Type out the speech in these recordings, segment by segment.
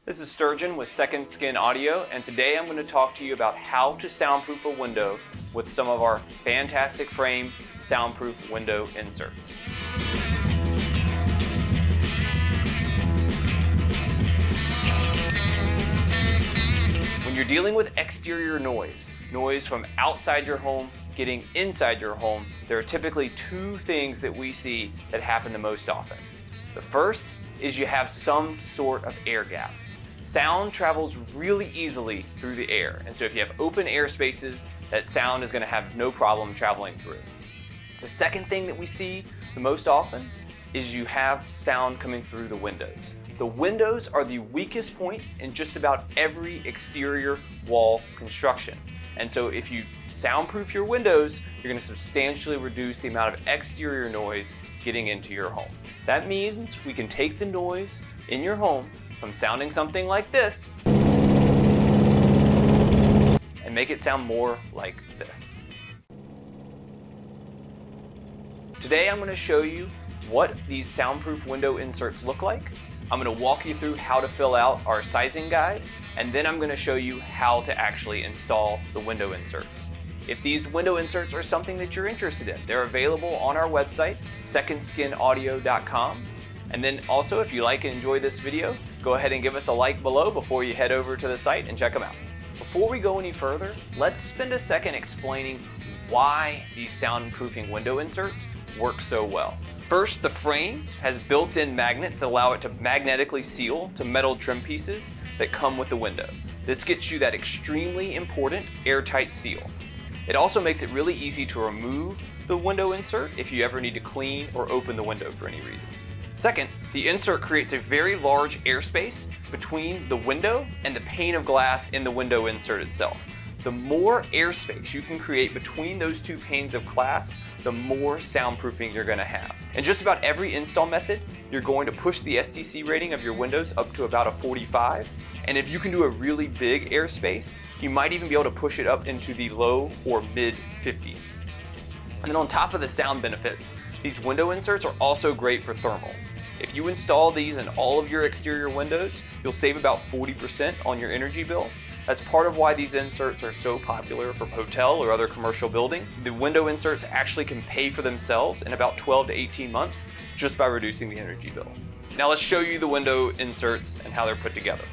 This is Sturgeon with Second Skin Audio, and today I'm going to talk to you about how to soundproof a window with some of our fantastic frame soundproof window inserts. When you're dealing with exterior noise from outside your home getting inside your home, there are typically two things that we see that happen the most often. The first is you have some sort of air gap. Sound travels really easily through the air, and so if you have open air spaces, that sound is going to have no problem traveling through. The second thing that we see the most often is you have sound coming through the windows. The windows are the weakest point in just about every exterior wall construction. And so if you soundproof your windows, you're going to substantially reduce the amount of exterior noise getting into your home. That means we can take the noise in your home from sounding something like this and make it sound more like this. Today I'm going to show you what these soundproof window inserts look like. I'm going to walk you through how to fill out our sizing guide, and then I'm going to show you how to actually install the window inserts. If these window inserts are something that you're interested in, they're available on our website, secondSkinAudio.com. And then also, if you like and enjoy this video, go ahead and give us a like below before you head over to the site and check them out. Before we go any further, let's spend a second explaining why these soundproofing window inserts work so well. First, the frame has built-in magnets that allow it to magnetically seal to metal trim pieces that come with the window. This gets you that extremely important airtight seal. It also makes it really easy to remove the window insert if you ever need to clean or open the window for any reason. Second, the insert creates a very large airspace between the window and the pane of glass in the window insert itself. The more airspace you can create between those two panes of glass, the more soundproofing you're going to have. In just about every install method, you're going to push the STC rating of your windows up to about a 45. And if you can do a really big airspace, you might even be able to push it up into the low or mid 50s. And then on top of the sound benefits, these window inserts are also great for thermal. If you install these in all of your exterior windows, you'll save about 40% on your energy bill. That's part of why these inserts are so popular for hotel or other commercial building. The window inserts actually can pay for themselves in about 12 to 18 months just by reducing the energy bill. Now let's show you the window inserts and how they're put together.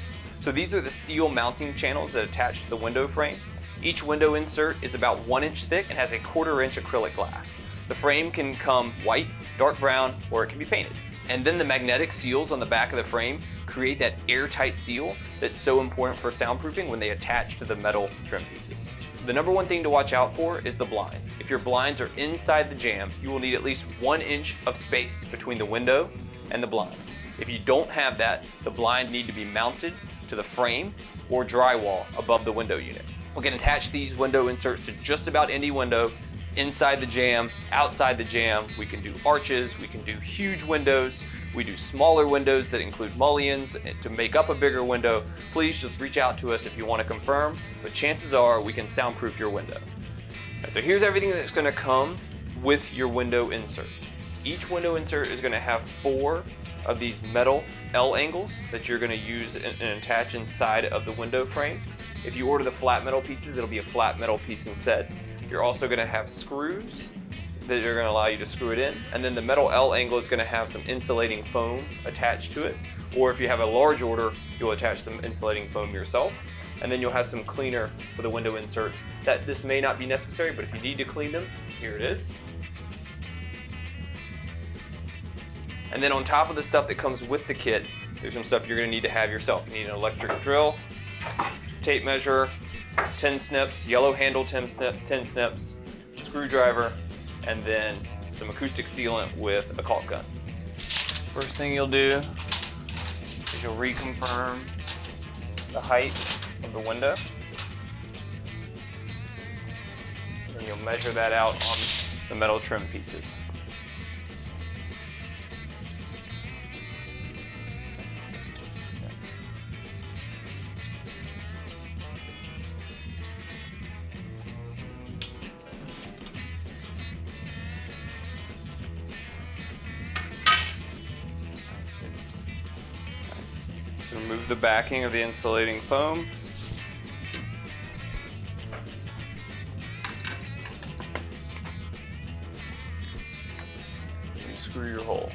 So these are the steel mounting channels that attach to the window frame. Each window insert is about 1 inch thick and has a 1/4 inch acrylic glass. The frame can come white, dark brown, or it can be painted. And then the magnetic seals on the back of the frame create that airtight seal that's so important for soundproofing when they attach to the metal trim pieces. The number one thing to watch out for is the blinds. If your blinds are inside the jamb, you will need at least 1 inch of space between the window and the blinds. If you don't have that, the blinds need to be mounted to the frame or drywall above the window unit. We can attach these window inserts to just about any window, inside the jamb, outside the jamb. We can do arches, we can do huge windows, we do smaller windows that include mullions to make up a bigger window. Please just reach out to us if you want to confirm, but chances are we can soundproof your window. So here's everything that's going to come with your window insert. Each window insert is going to have 4 of these metal L angles that you're going to use and attach inside of the window frame. If you order the flat metal pieces, it'll be a flat metal piece instead. You're also going to have screws that are going to allow you to screw it in, and then the metal L angle is going to have some insulating foam attached to it, or if you have a large order, you'll attach some insulating foam yourself, and then you'll have some cleaner for the window inserts. This may not be necessary, but if you need to clean them, here it is. And then on top of the stuff that comes with the kit, there's some stuff you're going to need to have yourself. You need an electric drill, tape measure, tin snips, yellow handle tin snips, screwdriver, and then some acoustic sealant with a caulk gun. First thing you'll do is you'll reconfirm the height of the window. And you'll measure that out on the metal trim pieces. remove remove the backing of the insulating foam. You screw your hole.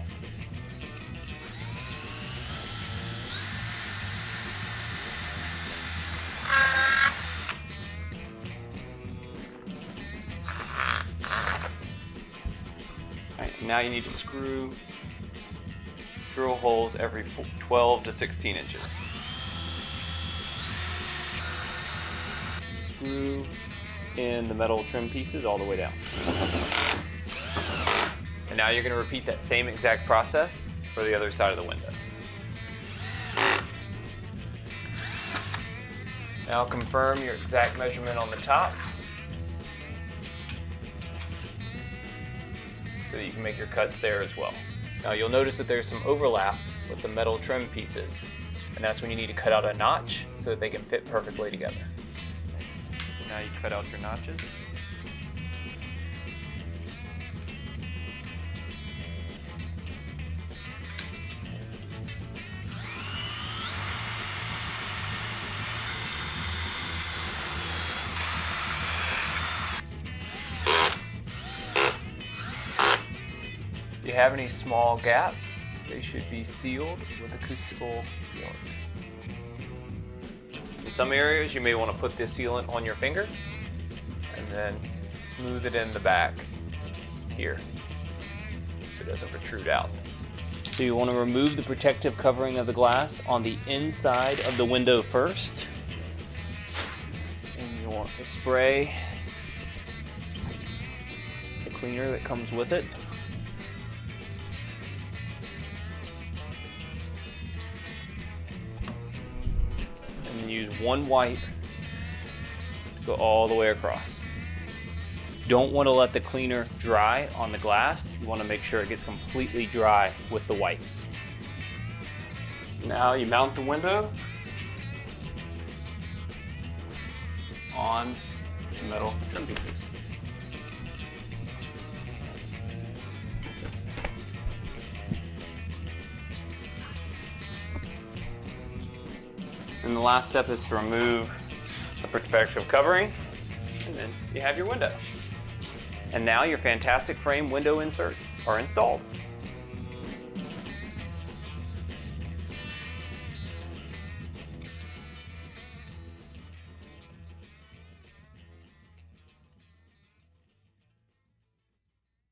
Now you need to drill holes every 12 to 16 inches. Screw in the metal trim pieces all the way down. And now you're going to repeat that same exact process for the other side of the window. Now confirm your exact measurement on the top, so that you can make your cuts there as well. Now you'll notice that there's some overlap with the metal trim pieces, and that's when you need to cut out a notch so that they can fit perfectly together. Now you cut out your notches. If you have any small gaps, they should be sealed with acoustical sealant. In some areas, you may want to put this sealant on your finger and then smooth it in the back here so it doesn't protrude out. So you want to remove the protective covering of the glass on the inside of the window first. And you want to spray the cleaner that comes with it. And use one wipe to go all the way across. You don't want to let the cleaner dry on the glass. You want to make sure it gets completely dry with the wipes. Now you mount the window on the metal trim pieces. And the last step is to remove the protective covering, and then you have your window. And now your fantastic frame window inserts are installed.